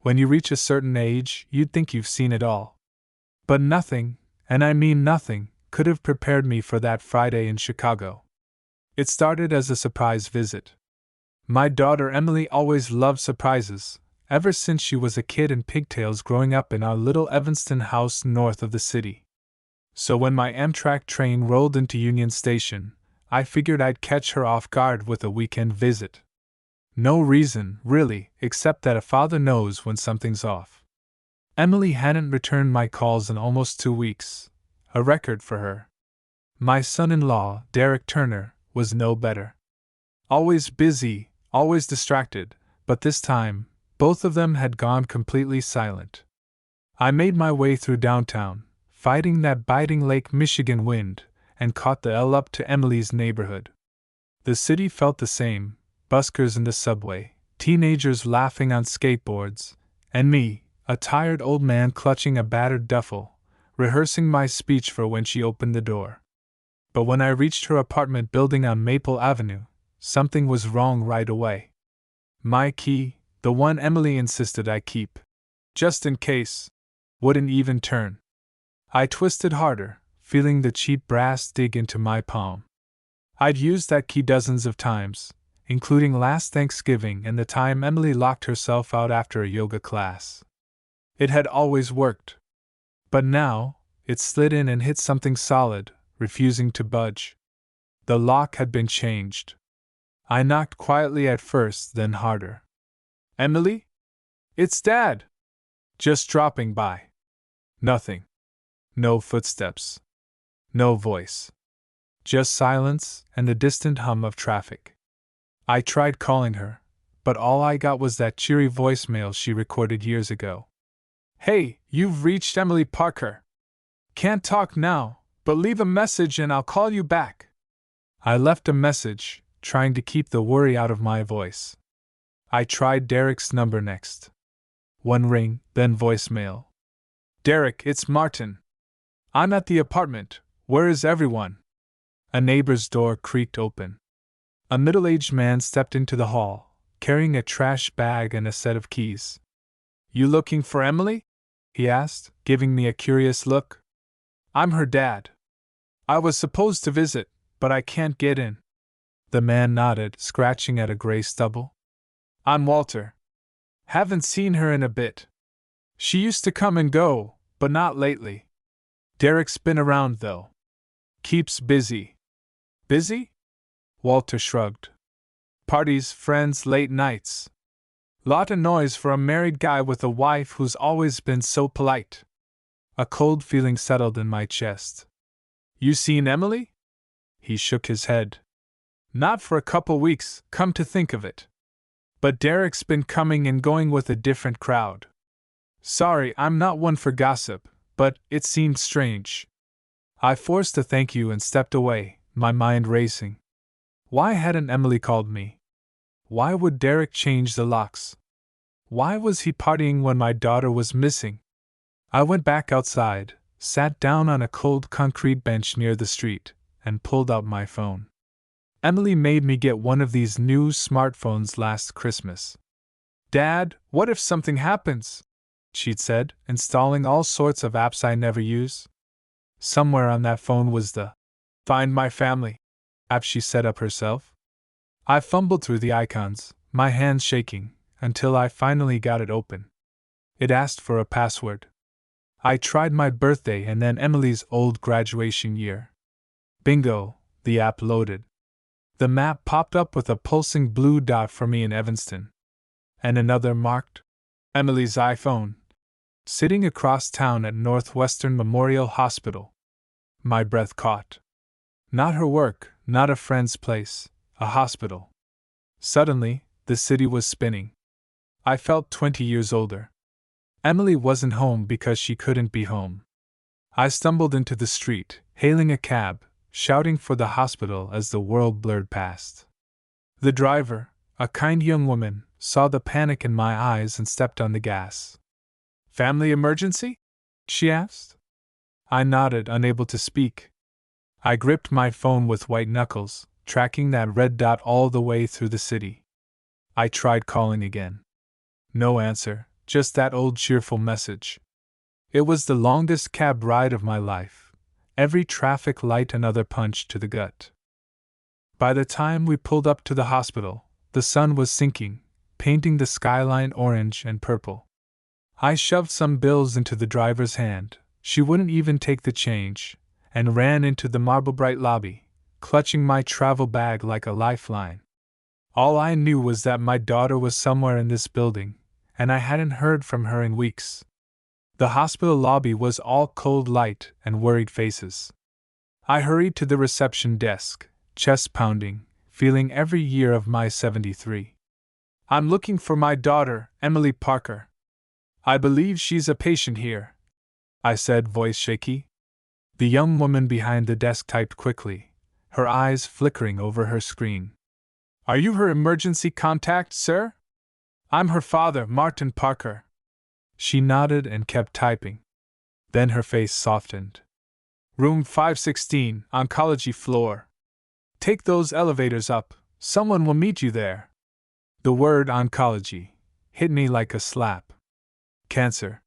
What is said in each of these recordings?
When you reach a certain age, you'd think you've seen it all. But nothing, and I mean nothing, could have prepared me for that Friday in Chicago. It started as a surprise visit. My daughter Emily always loved surprises, ever since she was a kid in pigtails growing up in our little Evanston house north of the city. So when my Amtrak train rolled into Union Station, I figured I'd catch her off guard with a weekend visit. No reason, really, except that a father knows when something's off. Emily hadn't returned my calls in almost 2 weeks, a record for her. My son-in-law, Derek Turner, was no better. Always busy, always distracted, but this time, both of them had gone completely silent. I made my way through downtown, fighting that biting Lake Michigan wind, and caught the L up to Emily's neighborhood. The city felt the same, buskers in the subway, teenagers laughing on skateboards, and me, a tired old man clutching a battered duffel, rehearsing my speech for when she opened the door. But when I reached her apartment building on Maple Avenue, something was wrong right away. My key, the one Emily insisted I keep, just in case, wouldn't even turn. I twisted harder, feeling the cheap brass dig into my palm. I'd used that key dozens of times, including last Thanksgiving and the time Emily locked herself out after a yoga class. It had always worked. But now, it slid in and hit something solid, refusing to budge. The lock had been changed. I knocked quietly at first, then harder. "Emily? It's Dad! Just dropping by." Nothing. No footsteps. No voice. Just silence and the distant hum of traffic. I tried calling her, but all I got was that cheery voicemail she recorded years ago. "Hey, you've reached Emily Parker. Can't talk now, but leave a message and I'll call you back." I left a message, trying to keep the worry out of my voice. I tried Derek's number next. One ring, then voicemail. "Derek, it's Martin. I'm at the apartment. Where is everyone?" A neighbor's door creaked open. A middle-aged man stepped into the hall, carrying a trash bag and a set of keys. "You looking for Emily?" he asked, giving me a curious look. "I'm her dad. I was supposed to visit, but I can't get in." The man nodded, scratching at a gray stubble. "I'm Walter. Haven't seen her in a bit. She used to come and go, but not lately. Derek's been around, though. Keeps busy." "Busy?" Walter shrugged. "Parties, friends, late nights. Lot of noise for a married guy with a wife who's always been so polite." A cold feeling settled in my chest. "You seen Emily?" He shook his head. "Not for a couple weeks, come to think of it. But Derek's been coming and going with a different crowd. Sorry, I'm not one for gossip, but it seemed strange." I forced a thank you and stepped away, my mind racing. Why hadn't Emily called me? Why would Derek change the locks? Why was he partying when my daughter was missing? I went back outside, sat down on a cold concrete bench near the street, and pulled out my phone. Emily made me get one of these new smartphones last Christmas. "Dad, what if something happens?" she'd said, installing all sorts of apps I never use. Somewhere on that phone was the Find My Family app she set up herself. I fumbled through the icons, my hands shaking, until I finally got it open. It asked for a password. I tried my birthday and then Emily's old graduation year. Bingo, the app loaded. The map popped up with a pulsing blue dot for me in Evanston. And another marked Emily's iPhone, sitting across town at Northwestern Memorial Hospital. My breath caught. Not her work, not a friend's place, a hospital. Suddenly, the city was spinning. I felt 20 years older. Emily wasn't home because she couldn't be home. I stumbled into the street, hailing a cab, shouting for the hospital as the world blurred past. The driver, a kind young woman, saw the panic in my eyes and stepped on the gas. "Family emergency?" she asked. I nodded, unable to speak. I gripped my phone with white knuckles, tracking that red dot all the way through the city. I tried calling again. No answer, just that old cheerful message. It was the longest cab ride of my life, every traffic light another punch to the gut. By the time we pulled up to the hospital, the sun was sinking, painting the skyline orange and purple. I shoved some bills into the driver's hand, she wouldn't even take the change, and ran into the marble-bright lobby, clutching my travel bag like a lifeline. All I knew was that my daughter was somewhere in this building, and I hadn't heard from her in weeks. The hospital lobby was all cold light and worried faces. I hurried to the reception desk, chest pounding, feeling every year of my 73. "I'm looking for my daughter, Emily Parker. I believe she's a patient here," I said, voice shaky. The young woman behind the desk typed quickly, her eyes flickering over her screen. "Are you her emergency contact, sir? I'm her father, Martin Parker." She nodded and kept typing. Then her face softened. "Room 516, oncology floor. Take those elevators up, someone will meet you there." The word oncology hit me like a slap. Cancer.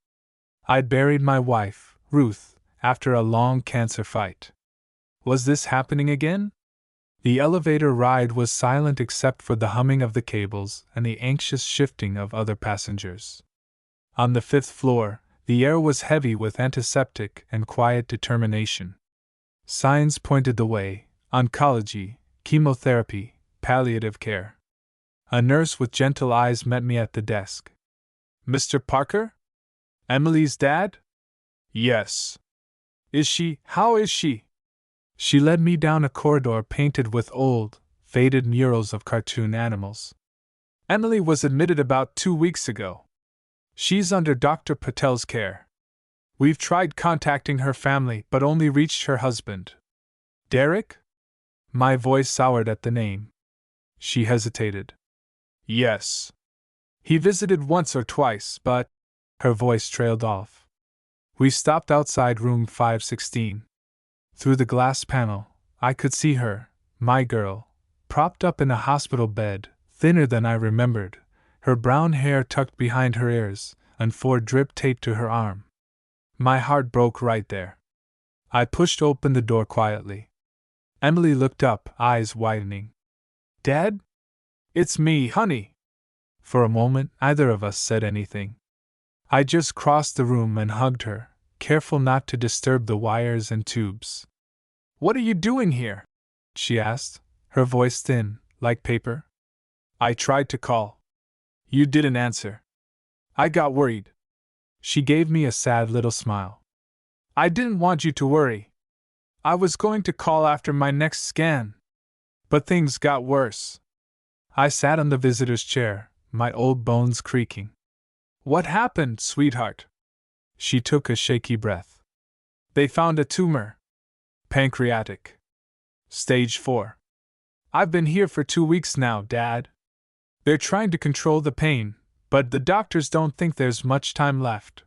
I'd buried my wife, Ruth, after a long cancer fight. Was this happening again? The elevator ride was silent except for the humming of the cables and the anxious shifting of other passengers. On the 5th floor, the air was heavy with antiseptic and quiet determination. Signs pointed the way: oncology, chemotherapy, palliative care. A nurse with gentle eyes met me at the desk. "Mr. Parker? Emily's dad?" "Yes." How is she?" She led me down a corridor painted with old, faded murals of cartoon animals. "Emily was admitted about 2 weeks ago. She's under Dr. Patel's care. We've tried contacting her family but only reached her husband." "Derek?" My voice soured at the name. She hesitated. "Yes. He visited once or twice, but—" Her voice trailed off. We stopped outside room 516. Through the glass panel, I could see her, my girl, propped up in a hospital bed, thinner than I remembered, her brown hair tucked behind her ears, and 4 drip taped to her arm. My heart broke right there. I pushed open the door quietly. Emily looked up, eyes widening. "Dad? It's me, honey." For a moment, neither of us said anything. I just crossed the room and hugged her, careful not to disturb the wires and tubes. "What are you doing here?" she asked, her voice thin, like paper. "I tried to call. You didn't answer. I got worried." She gave me a sad little smile. "I didn't want you to worry. I was going to call after my next scan. But things got worse." I sat on the visitor's chair, my old bones creaking. "What happened, sweetheart?" She took a shaky breath. "They found a tumor. Pancreatic. Stage 4. I've been here for 2 weeks now, Dad. They're trying to control the pain, but the doctors don't think there's much time left."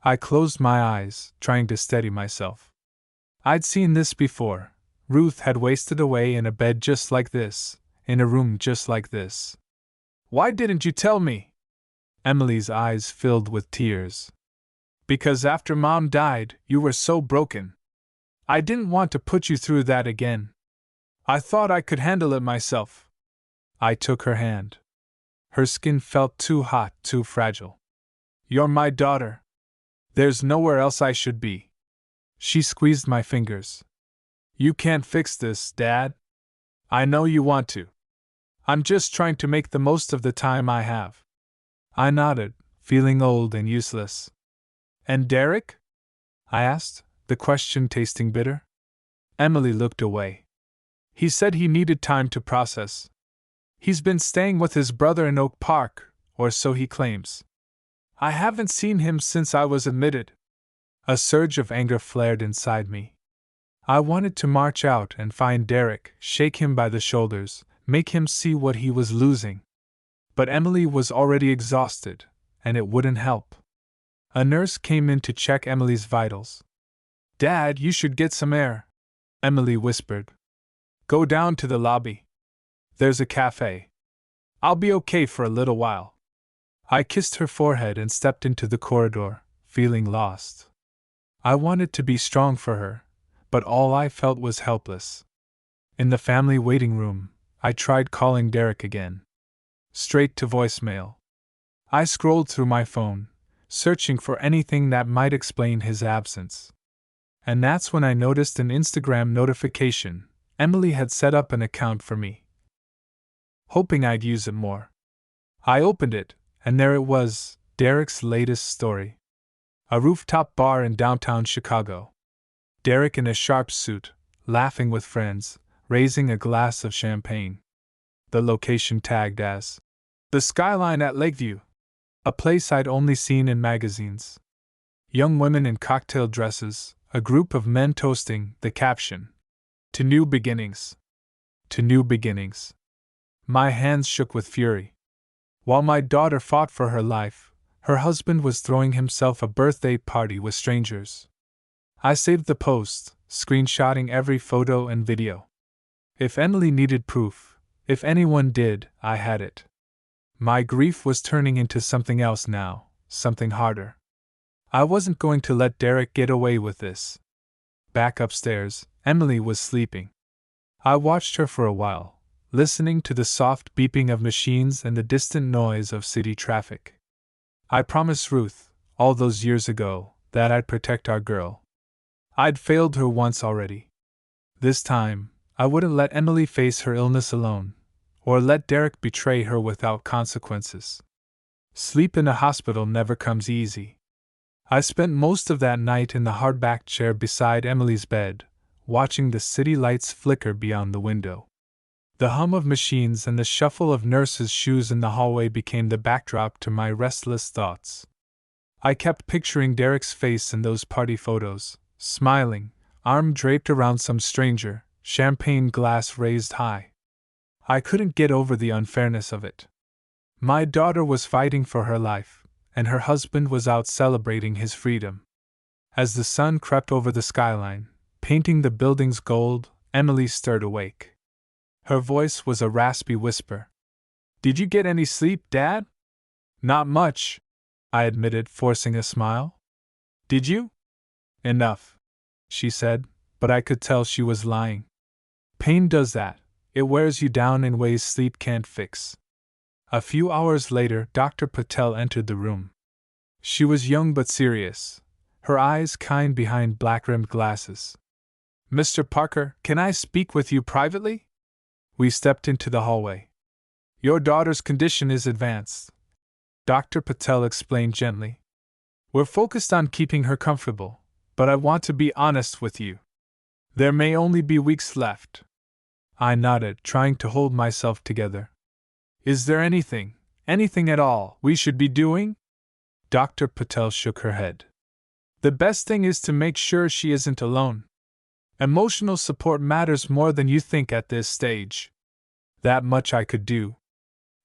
I closed my eyes, trying to steady myself. I'd seen this before. Ruth had wasted away in a bed just like this, in a room just like this. "Why didn't you tell me?" Emily's eyes filled with tears. "Because after Mom died, you were so broken. I didn't want to put you through that again. I thought I could handle it myself." I took her hand. Her skin felt too hot, too fragile. "You're my daughter. There's nowhere else I should be." She squeezed my fingers. "You can't fix this, Dad. I know you want to. I'm just trying to make the most of the time I have." I nodded, feeling old and useless. "And Derek?" I asked, the question tasting bitter. Emily looked away. "He said he needed time to process. He's been staying with his brother in Oak Park, or so he claims. I haven't seen him since I was admitted." A surge of anger flared inside me. I wanted to march out and find Derek, shake him by the shoulders, make him see what he was losing. But Emily was already exhausted, and it wouldn't help. A nurse came in to check Emily's vitals. "Dad, you should get some air," Emily whispered. "Go down to the lobby. There's a cafe. I'll be okay for a little while." I kissed her forehead and stepped into the corridor, feeling lost. I wanted to be strong for her, but all I felt was helpless. In the family waiting room, I tried calling Derek again. Straight to voicemail. I scrolled through my phone, searching for anything that might explain his absence. And that's when I noticed an Instagram notification. Emily had set up an account for me, hoping I'd use it more. I opened it, and there it was, Derek's latest story. A rooftop bar in downtown Chicago. Derek in a sharp suit, laughing with friends, raising a glass of champagne. The location tagged as the Skyline at Lakeview, a place I'd only seen in magazines. Young women in cocktail dresses, a group of men toasting, the caption, "To new beginnings. To new beginnings." My hands shook with fury. While my daughter fought for her life, her husband was throwing himself a birthday party with strangers. I saved the post, screenshotting every photo and video. If Emily needed proof, if anyone did, I had it. My grief was turning into something else now, something harder. I wasn't going to let Derek get away with this. Back upstairs, Emily was sleeping. I watched her for a while, listening to the soft beeping of machines and the distant noise of city traffic. I promised Ruth, all those years ago, that I'd protect our girl. I'd failed her once already. This time, I wouldn't let Emily face her illness alone, or let Derek betray her without consequences. Sleep in a hospital never comes easy. I spent most of that night in the hardback chair beside Emily's bed, watching the city lights flicker beyond the window. The hum of machines and the shuffle of nurses' shoes in the hallway became the backdrop to my restless thoughts. I kept picturing Derek's face in those party photos, smiling, arm draped around some stranger, champagne glass raised high. I couldn't get over the unfairness of it. My daughter was fighting for her life, and her husband was out celebrating his freedom. As the sun crept over the skyline, painting the buildings gold, Emily stirred awake. Her voice was a raspy whisper. "Did you get any sleep, Dad?" "Not much," I admitted, forcing a smile. "Did you?" "Enough," she said, but I could tell she was lying. Pain does that. It wears you down in ways sleep can't fix. A few hours later, Dr. Patel entered the room. She was young but serious, her eyes kind behind black-rimmed glasses. "Mr. Parker, can I speak with you privately?" We stepped into the hallway. "Your daughter's condition is advanced," Dr. Patel explained gently. "We're focused on keeping her comfortable, but I want to be honest with you. There may only be weeks left." I nodded, trying to hold myself together. "Is there anything at all, we should be doing?" Dr. Patel shook her head. "The best thing is to make sure she isn't alone. Emotional support matters more than you think at this stage." That much I could do.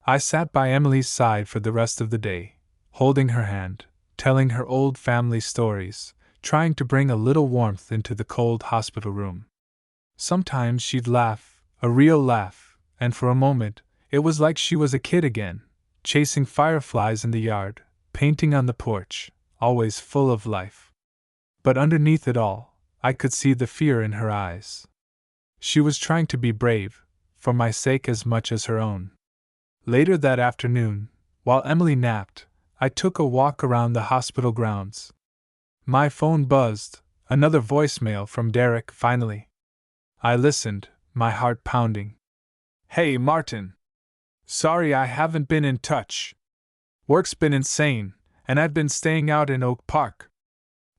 I sat by Emily's side for the rest of the day, holding her hand, telling her old family stories, trying to bring a little warmth into the cold hospital room. Sometimes she'd laugh, a real laugh, and for a moment, it was like she was a kid again, chasing fireflies in the yard, painting on the porch, always full of life. But underneath it all, I could see the fear in her eyes. She was trying to be brave, for my sake as much as her own. Later that afternoon, while Emily napped, I took a walk around the hospital grounds. My phone buzzed, another voicemail from Derek finally. I listened, my heart pounding. "Hey, Martin. Sorry I haven't been in touch. Work's been insane, and I've been staying out in Oak Park.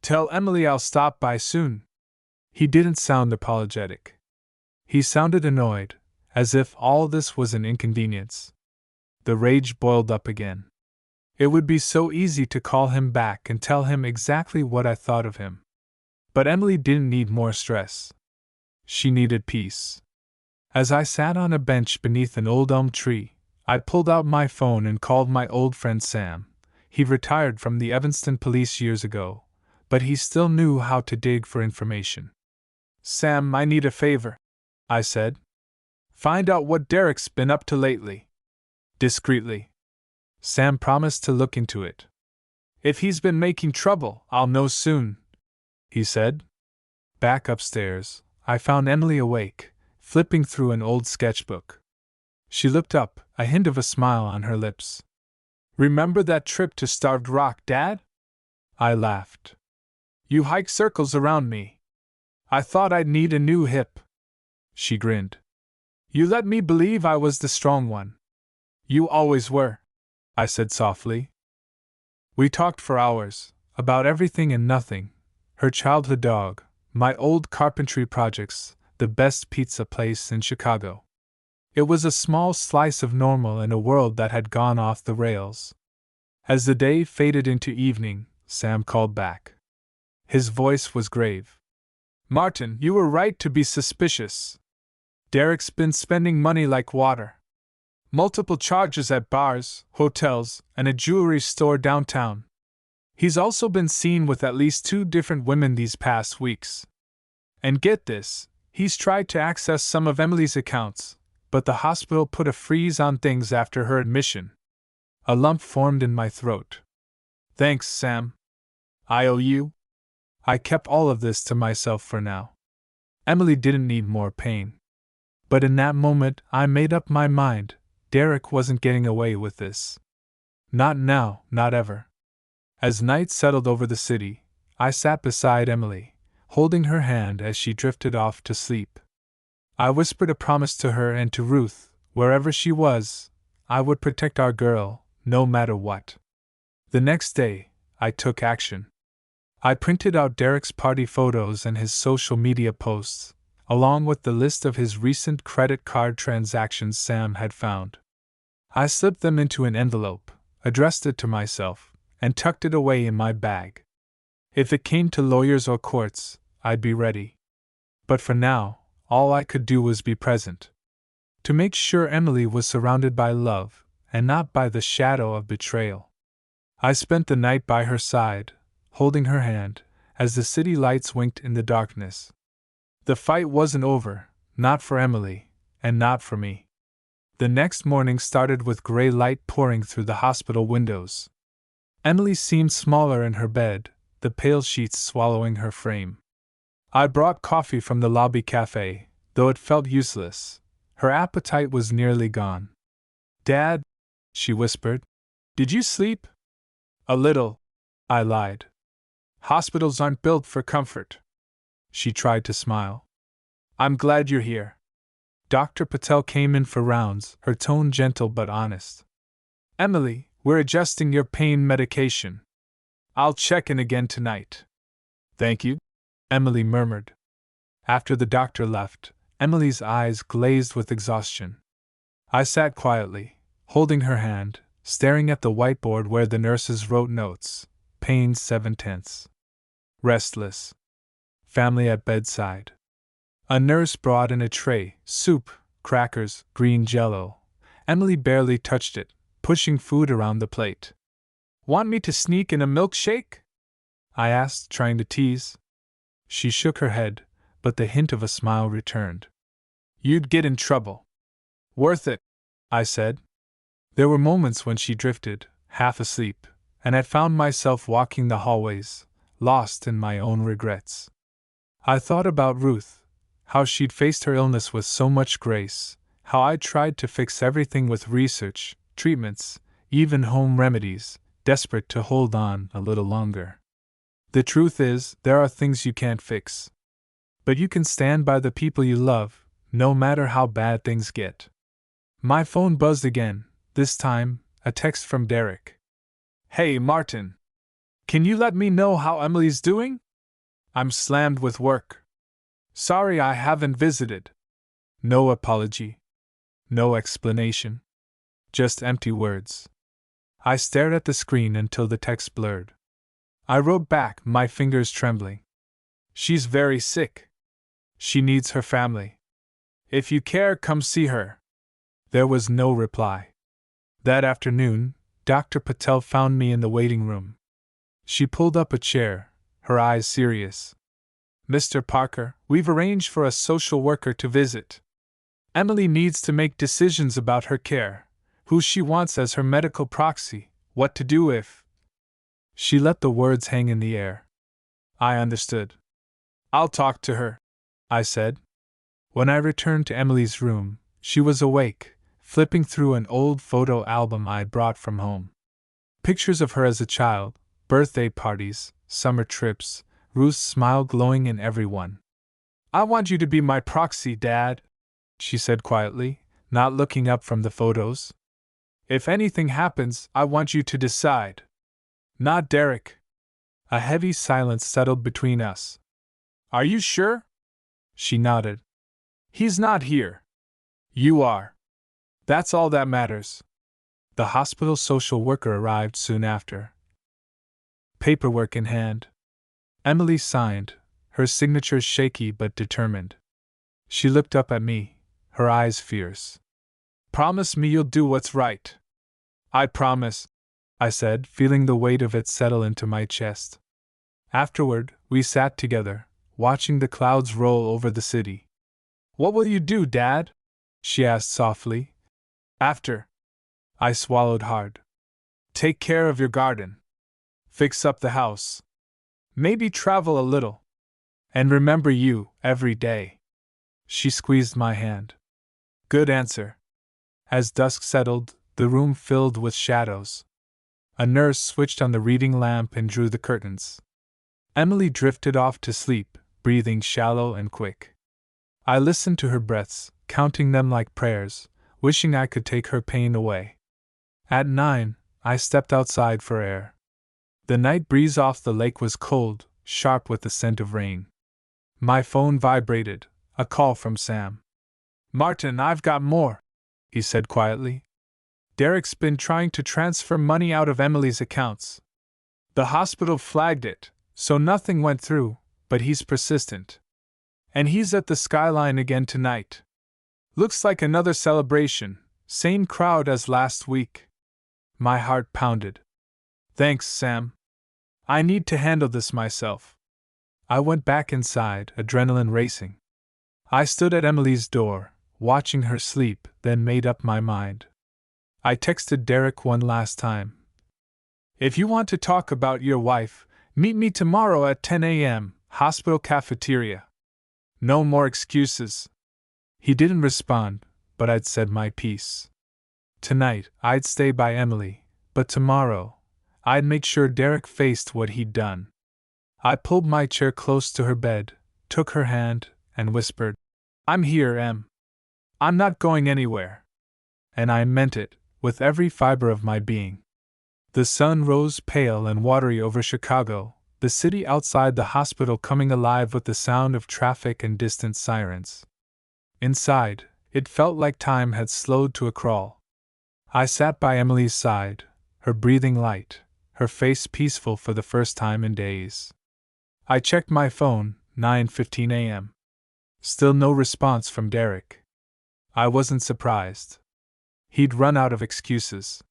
Tell Emily I'll stop by soon." He didn't sound apologetic. He sounded annoyed, as if all this was an inconvenience. The rage boiled up again. It would be so easy to call him back and tell him exactly what I thought of him. But Emily didn't need more stress. She needed peace. As I sat on a bench beneath an old elm tree, I pulled out my phone and called my old friend Sam. He retired from the Evanston police years ago, but he still knew how to dig for information. "Sam, I need a favor," I said. "Find out what Derek's been up to lately." Discreetly. Sam promised to look into it. If he's been making trouble, I'll know soon, he said. Back upstairs, I found Emily awake, flipping through an old sketchbook. She looked up, a hint of a smile on her lips. Remember that trip to Starved Rock, Dad? I laughed. You hiked circles around me. I thought I'd need a new hip. She grinned. You let me believe I was the strong one. You always were, I said softly. We talked for hours, about everything and nothing, her childhood dog, my old carpentry projects, the best pizza place in Chicago. It was a small slice of normal in a world that had gone off the rails. As the day faded into evening, Sam called back. His voice was grave. Martin, you were right to be suspicious. Derek's been spending money like water. Multiple charges at bars, hotels, and a jewelry store downtown. He's also been seen with at least 2 different women these past weeks. And get this, he's tried to access some of Emily's accounts, but the hospital put a freeze on things after her admission. A lump formed in my throat. Thanks, Sam. I owe you. I kept all of this to myself for now. Emily didn't need more pain. But in that moment, I made up my mind. Derek wasn't getting away with this. Not now, not ever. As night settled over the city, I sat beside Emily, holding her hand as she drifted off to sleep. I whispered a promise to her and to Ruth, wherever she was, I would protect our girl, no matter what. The next day, I took action. I printed out Derek's party photos and his social media posts, along with the list of his recent credit card transactions Sam had found. I slipped them into an envelope, addressed it to myself, and tucked it away in my bag. If it came to lawyers or courts, I'd be ready. But for now, all I could do was be present. To make sure Emily was surrounded by love, and not by the shadow of betrayal. I spent the night by her side, holding her hand, as the city lights winked in the darkness. The fight wasn't over, not for Emily, and not for me. The next morning started with gray light pouring through the hospital windows. Emily seemed smaller in her bed, the pale sheets swallowing her frame. I brought coffee from the lobby cafe, though it felt useless. Her appetite was nearly gone. Dad, she whispered, did you sleep? A little, I lied. Hospitals aren't built for comfort. She tried to smile. I'm glad you're here. Dr. Patel came in for rounds, her tone gentle but honest. Emily, we're adjusting your pain medication. I'll check in again tonight. Thank you, Emily murmured. After the doctor left, Emily's eyes glazed with exhaustion. I sat quietly, holding her hand, staring at the whiteboard where the nurses wrote notes. Pain 7/10. Restless. Family at bedside. A nurse brought in a tray, soup, crackers, green jello. Emily barely touched it, pushing food around the plate. Want me to sneak in a milkshake? I asked, trying to tease. She shook her head, but the hint of a smile returned. You'd get in trouble. Worth it, I said. There were moments when she drifted, half asleep, and I found myself walking the hallways, lost in my own regrets. I thought about Ruth, how she'd faced her illness with so much grace, how I'd tried to fix everything with research, treatments, even home remedies, desperate to hold on a little longer. The truth is, there are things you can't fix. But you can stand by the people you love, no matter how bad things get. My phone buzzed again, this time, a text from Derek. Hey, Martin. Can you let me know how Emily's doing? I'm slammed with work. Sorry I haven't visited. No apology. No explanation. Just empty words. I stared at the screen until the text blurred. I wrote back, my fingers trembling. She's very sick. She needs her family. If you care, come see her. There was no reply. That afternoon, Dr. Patel found me in the waiting room. She pulled up a chair, her eyes serious. Mr. Parker, we've arranged for a social worker to visit. Emily needs to make decisions about her care, Who she wants as her medical proxy, what to do if. She let the words hang in the air. I understood. I'll talk to her, I said. When I returned to Emily's room, she was awake, flipping through an old photo album I'd brought from home. Pictures of her as a child, birthday parties, summer trips, Ruth's smile glowing in every one. I want you to be my proxy, Dad, she said quietly, not looking up from the photos. If anything happens, I want you to decide. Not Derek. A heavy silence settled between us. Are you sure? She nodded. He's not here. You are. That's all that matters. The hospital social worker arrived soon after, paperwork in hand. Emily signed, her signature shaky but determined. She looked up at me, her eyes fierce. Promise me you'll do what's right. I promise, I said, feeling the weight of it settle into my chest. Afterward, we sat together, watching the clouds roll over the city. What will you do, Dad? She asked softly. After. I swallowed hard. Take care of your garden. Fix up the house. Maybe travel a little. And remember you, every day. She squeezed my hand. Good answer. As dusk settled, the room filled with shadows. A nurse switched on the reading lamp and drew the curtains. Emily drifted off to sleep, breathing shallow and quick. I listened to her breaths, counting them like prayers, wishing I could take her pain away. At 9, I stepped outside for air. The night breeze off the lake was cold, sharp with the scent of rain. My phone vibrated, a call from Sam. Martin, I've got more, he said quietly. Derek's been trying to transfer money out of Emily's accounts. The hospital flagged it, so nothing went through, but he's persistent. And he's at the Skyline again tonight. Looks like another celebration, same crowd as last week. My heart pounded. Thanks, Sam. I need to handle this myself. I went back inside, adrenaline racing. I stood at Emily's door, watching her sleep, then made up my mind. I texted Derek one last time. If you want to talk about your wife, meet me tomorrow at 10 a.m., hospital cafeteria. No more excuses. He didn't respond, but I'd said my piece. Tonight, I'd stay by Emily, but tomorrow, I'd make sure Derek faced what he'd done. I pulled my chair close to her bed, took her hand, and whispered, I'm here, Em. I'm not going anywhere. And I meant it, with every fiber of my being. The sun rose pale and watery over Chicago, the city outside the hospital coming alive with the sound of traffic and distant sirens. Inside, it felt like time had slowed to a crawl. I sat by Emily's side, her breathing light, her face peaceful for the first time in days. I checked my phone, 9:15 a.m. Still no response from Derek. I wasn't surprised. He'd run out of excuses.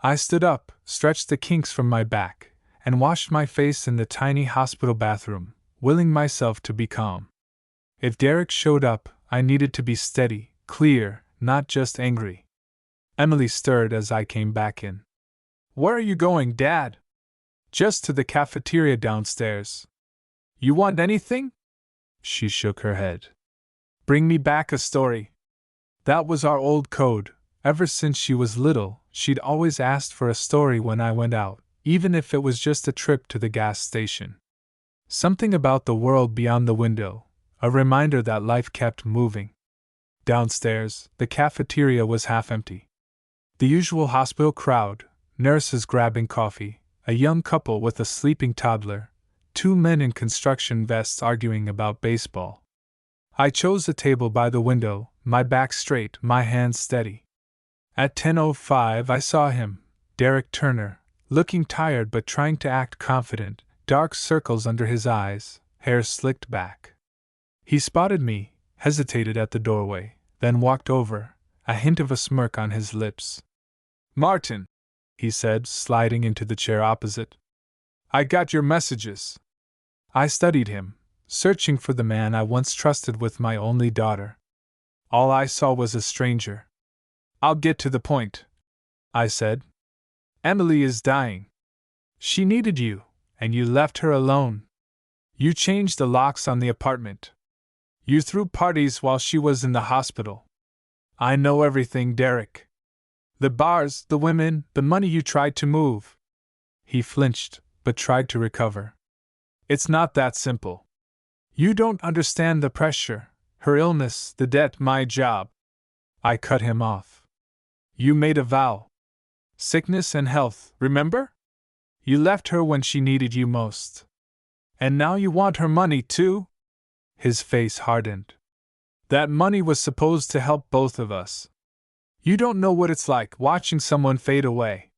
I stood up, stretched the kinks from my back, and washed my face in the tiny hospital bathroom, willing myself to be calm. If Derek showed up, I needed to be steady, clear, not just angry. Emily stirred as I came back in. Where are you going, Dad? Just to the cafeteria downstairs. You want anything? She shook her head. Bring me back a story. That was our old code. Ever since she was little, she'd always asked for a story when I went out, even if it was just a trip to the gas station. Something about the world beyond the window, a reminder that life kept moving. Downstairs, the cafeteria was half empty. The usual hospital crowd, nurses grabbing coffee, a young couple with a sleeping toddler, 2 men in construction vests arguing about baseball. I chose a table by the window, my back straight, my hands steady. At 10:05 I saw him, Derek Turner, looking tired but trying to act confident, dark circles under his eyes, hair slicked back. He spotted me, hesitated at the doorway, then walked over, a hint of a smirk on his lips. Martin, he said, sliding into the chair opposite. I got your messages. I studied him, searching for the man I once trusted with my only daughter. All I saw was a stranger. I'll get to the point, I said. Emily is dying. She needed you, and you left her alone. You changed the locks on the apartment. You threw parties while she was in the hospital. I know everything, Derek. The bars, the women, the money you tried to move. He flinched, but tried to recover. It's not that simple. You don't understand the pressure, her illness, the debt, my job. I cut him off. You made a vow. Sickness and health, remember? You left her when she needed you most. And now you want her money too? His face hardened. That money was supposed to help both of us. You don't know what it's like watching someone fade away.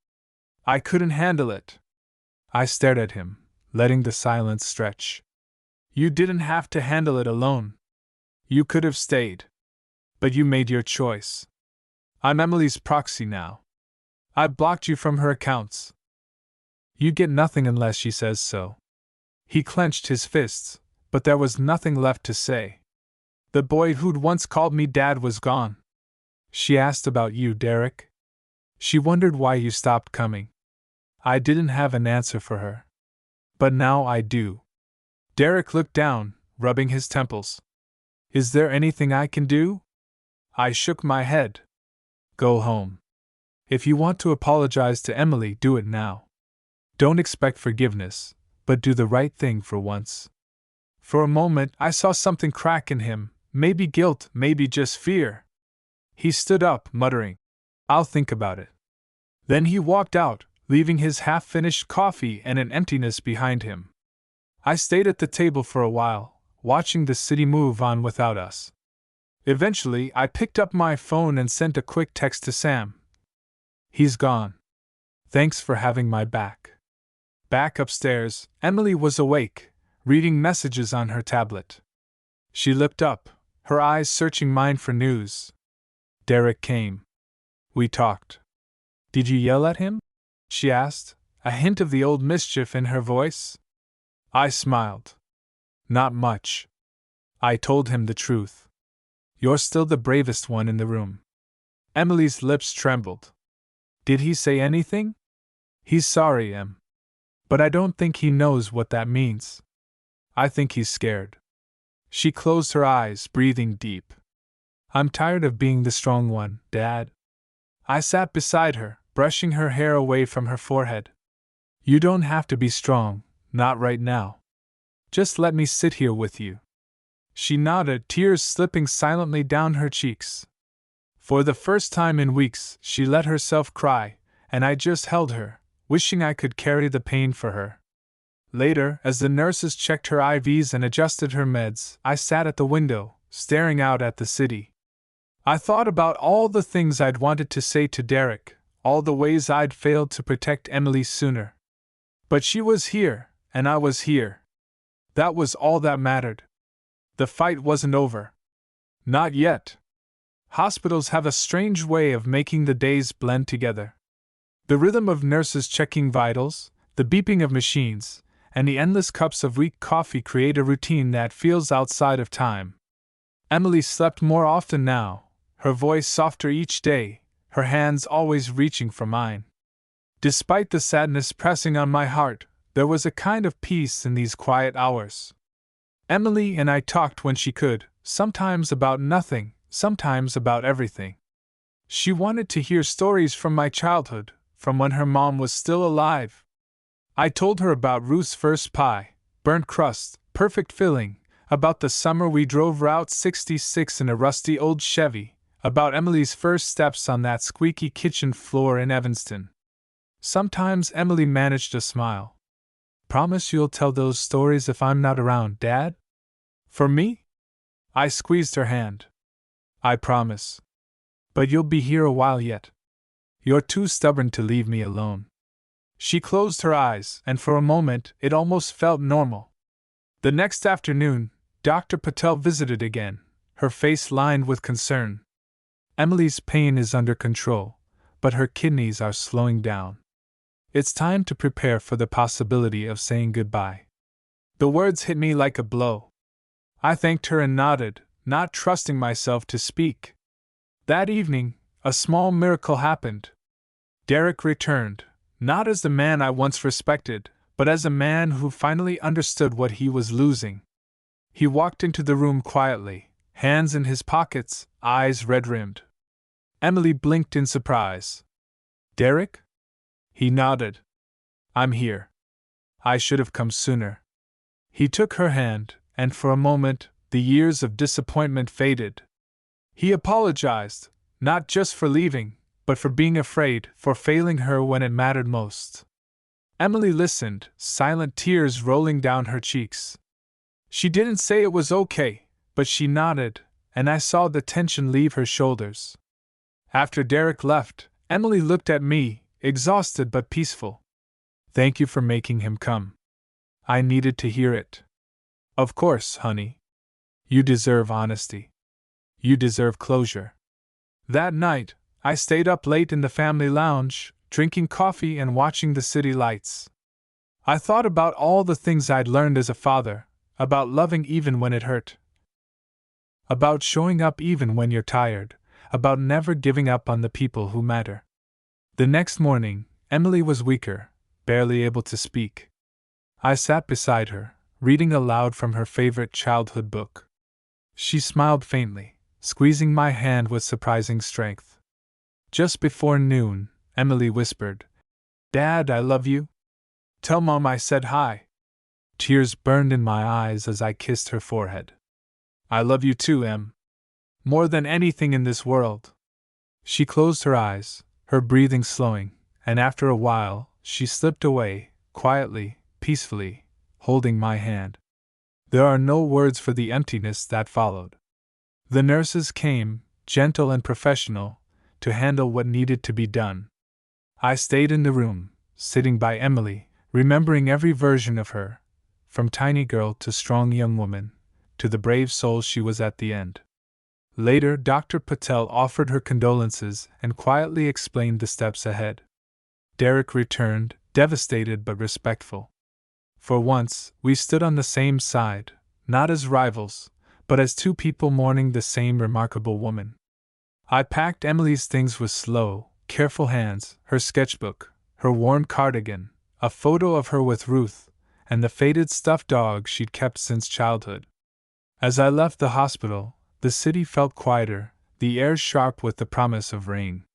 I couldn't handle it. I stared at him, letting the silence stretch. You didn't have to handle it alone. You could have stayed. But you made your choice. I'm Emily's proxy now. I blocked you from her accounts. You get nothing unless she says so. He clenched his fists, but there was nothing left to say. The boy who'd once called me Dad was gone. She asked about you, Derek. She wondered why you stopped coming. I didn't have an answer for her. But now I do. Derek looked down, rubbing his temples. Is there anything I can do? I shook my head. Go home. If you want to apologize to Emily, do it now. Don't expect forgiveness, but do the right thing for once. For a moment, I saw something crack in him, maybe guilt, maybe just fear. He stood up, muttering, I'll think about it. Then he walked out, leaving his half-finished coffee and an emptiness behind him. I stayed at the table for a while, watching the city move on without us. Eventually, I picked up my phone and sent a quick text to Sam. He's gone. Thanks for having my back. Back upstairs, Emily was awake, reading messages on her tablet. She looked up, her eyes searching mine for news. Derek came. We talked. Did you yell at him? She asked, a hint of the old mischief in her voice. I smiled. Not much. I told him the truth. You're still the bravest one in the room. Emily's lips trembled. Did he say anything? He's sorry, Em. But I don't think he knows what that means. I think he's scared. She closed her eyes, breathing deep. I'm tired of being the strong one, Dad. I sat beside her, brushing her hair away from her forehead. You don't have to be strong, not right now. Just let me sit here with you. She nodded, tears slipping silently down her cheeks. For the first time in weeks, she let herself cry, and I just held her, wishing I could carry the pain for her. Later, as the nurses checked her IVs and adjusted her meds, I sat at the window, staring out at the city. I thought about all the things I'd wanted to say to Derek, all the ways I'd failed to protect Emily sooner. But she was here, and I was here. That was all that mattered. The fight wasn't over. Not yet. Hospitals have a strange way of making the days blend together. The rhythm of nurses checking vitals, the beeping of machines, and the endless cups of weak coffee create a routine that feels outside of time. Emily slept more often now, her voice softer each day, her hands always reaching for mine. Despite the sadness pressing on my heart, there was a kind of peace in these quiet hours. Emily and I talked when she could, sometimes about nothing, sometimes about everything. She wanted to hear stories from my childhood, from when her mom was still alive. I told her about Ruth's first pie, burnt crust, perfect filling, about the summer we drove Route 66 in a rusty old Chevy, about Emily's first steps on that squeaky kitchen floor in Evanston. Sometimes Emily managed a smile. Promise you'll tell those stories if I'm not around, Dad? For me? I squeezed her hand. I promise. But you'll be here a while yet. You're too stubborn to leave me alone. She closed her eyes, and for a moment it almost felt normal. The next afternoon, Dr. Patel visited again, her face lined with concern. Emily's pain is under control, but her kidneys are slowing down. It's time to prepare for the possibility of saying goodbye. The words hit me like a blow. I thanked her and nodded, not trusting myself to speak. That evening, a small miracle happened. Derek returned, not as the man I once respected, but as a man who finally understood what he was losing. He walked into the room quietly, hands in his pockets, eyes red-rimmed. Emily blinked in surprise. "Derek?" He nodded. "I'm here. I should have come sooner." He took her hand, and for a moment, the years of disappointment faded. He apologized, not just for leaving, but for being afraid, for failing her when it mattered most. Emily listened, silent tears rolling down her cheeks. She didn't say it was okay, but she nodded, and I saw the tension leave her shoulders. After Derek left, Emily looked at me, exhausted but peaceful. "Thank you for making him come. I needed to hear it." "Of course, honey. You deserve honesty. You deserve closure." That night, I stayed up late in the family lounge, drinking coffee and watching the city lights. I thought about all the things I'd learned as a father, about loving even when it hurt, about showing up even when you're tired, about never giving up on the people who matter. The next morning, Emily was weaker, barely able to speak. I sat beside her, reading aloud from her favorite childhood book. She smiled faintly, squeezing my hand with surprising strength. Just before noon, Emily whispered, "Dad, I love you. Tell Mom I said hi." Tears burned in my eyes as I kissed her forehead. "I love you too, Em. More than anything in this world." She closed her eyes, her breathing slowing, and after a while, she slipped away, quietly, peacefully, holding my hand. There are no words for the emptiness that followed. The nurses came, gentle and professional, to handle what needed to be done. I stayed in the room, sitting by Emily, remembering every version of her, from tiny girl to strong young woman, to the brave soul she was at the end. Later, Dr. Patel offered her condolences and quietly explained the steps ahead. Derek returned, devastated but respectful. For once, we stood on the same side, not as rivals, but as two people mourning the same remarkable woman. I packed Emily's things with slow, careful hands, her sketchbook, her worn cardigan, a photo of her with Ruth, and the faded stuffed dog she'd kept since childhood. As I left the hospital, the city felt quieter, the air sharp with the promise of rain.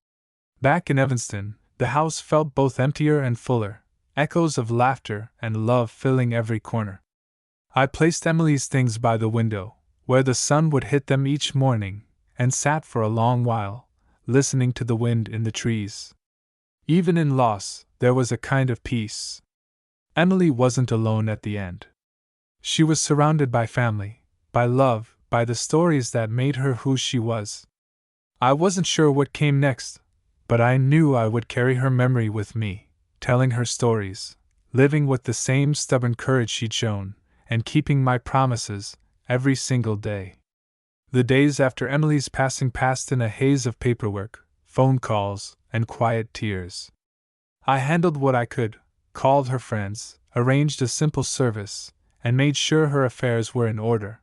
Back in Evanston, the house felt both emptier and fuller, echoes of laughter and love filling every corner. I placed Emily's things by the window, where the sun would hit them each morning, and sat for a long while, listening to the wind in the trees. Even in loss, there was a kind of peace. Emily wasn't alone at the end. She was surrounded by family, by love, by the stories that made her who she was. I wasn't sure what came next, but I knew I would carry her memory with me, telling her stories, living with the same stubborn courage she'd shown, and keeping my promises every single day. The days after Emily's passing passed in a haze of paperwork, phone calls, and quiet tears. I handled what I could, called her friends, arranged a simple service, and made sure her affairs were in order.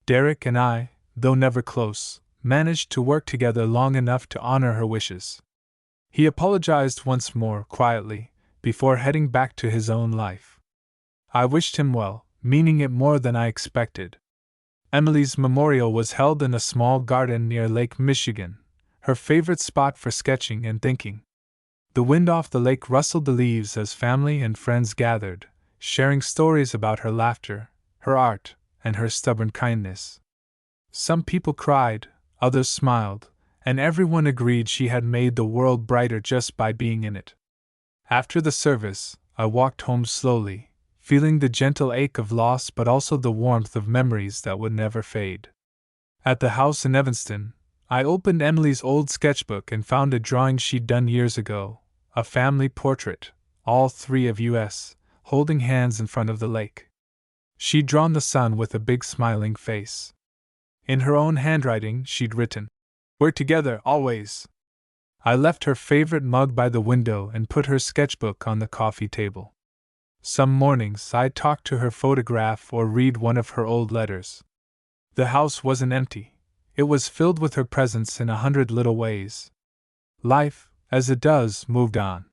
Derek and I, though never close, managed to work together long enough to honor her wishes. He apologized once more, quietly, before heading back to his own life. I wished him well, meaning it more than I expected. Emily's memorial was held in a small garden near Lake Michigan, her favorite spot for sketching and thinking. The wind off the lake rustled the leaves as family and friends gathered, sharing stories about her laughter, her art, and her stubborn kindness. Some people cried, others smiled, and everyone agreed she had made the world brighter just by being in it. After the service, I walked home slowly, feeling the gentle ache of loss but also the warmth of memories that would never fade. At the house in Evanston, I opened Emily's old sketchbook and found a drawing she'd done years ago, a family portrait, all three of us, holding hands in front of the lake. She'd drawn the sun with a big smiling face. In her own handwriting, she'd written, "We're together, always." I left her favorite mug by the window and put her sketchbook on the coffee table. Some mornings I'd talk to her photograph or read one of her old letters. The house wasn't empty. It was filled with her presence in 100 little ways. Life, as it does, moved on.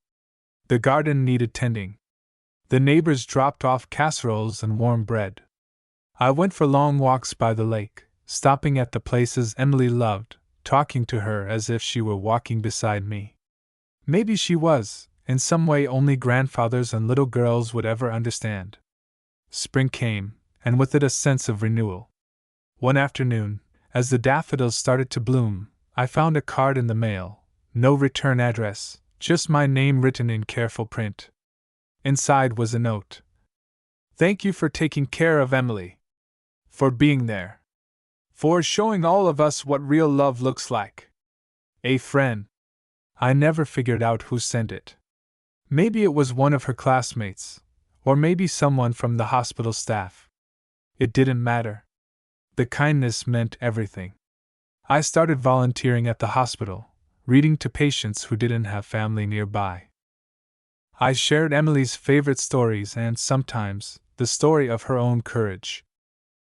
The garden needed tending. The neighbors dropped off casseroles and warm bread. I went for long walks by the lake, stopping at the places Emily loved, talking to her as if she were walking beside me. Maybe she was, in some way only grandfathers and little girls would ever understand. Spring came, and with it a sense of renewal. One afternoon, as the daffodils started to bloom, I found a card in the mail. No return address, just my name written in careful print. Inside was a note. Thank you for taking care of Emily. For being there. For showing all of us what real love looks like. A friend. I never figured out who sent it. Maybe it was one of her classmates, or maybe someone from the hospital staff. It didn't matter. The kindness meant everything. I started volunteering at the hospital, reading to patients who didn't have family nearby. I shared Emily's favorite stories and, sometimes, the story of her own courage.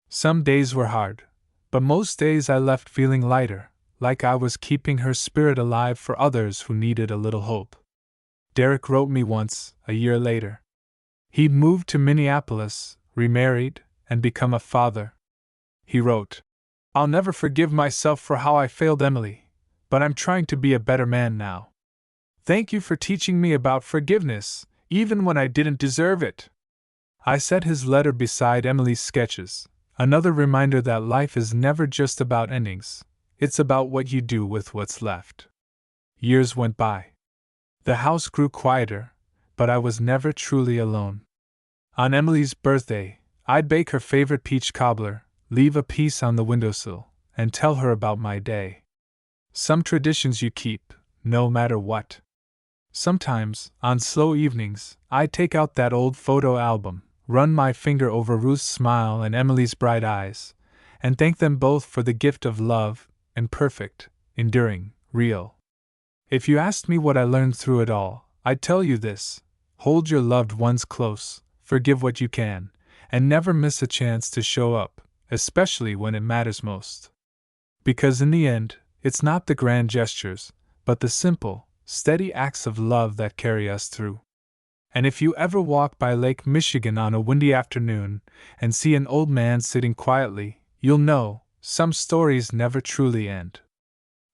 Some days were hard, but most days I left feeling lighter, like I was keeping her spirit alive for others who needed a little hope. Derek wrote me once, a year later. He'd moved to Minneapolis, remarried, and become a father. He wrote, I'll never forgive myself for how I failed Emily, but I'm trying to be a better man now. Thank you for teaching me about forgiveness, even when I didn't deserve it. I set his letter beside Emily's sketches, another reminder that life is never just about endings, it's about what you do with what's left. Years went by. The house grew quieter, but I was never truly alone. On Emily's birthday, I'd bake her favorite peach cobbler, leave a piece on the windowsill, and tell her about my day. Some traditions you keep, no matter what. Sometimes, on slow evenings, I'd take out that old photo album, run my finger over Ruth's smile and Emily's bright eyes, and thank them both for the gift of love, imperfect, enduring, real. If you asked me what I learned through it all, I'd tell you this: hold your loved ones close, forgive what you can, and never miss a chance to show up, especially when it matters most. Because in the end, it's not the grand gestures, but the simple, steady acts of love that carry us through. And if you ever walk by Lake Michigan on a windy afternoon and see an old man sitting quietly, you'll know some stories never truly end.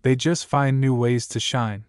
They just find new ways to shine.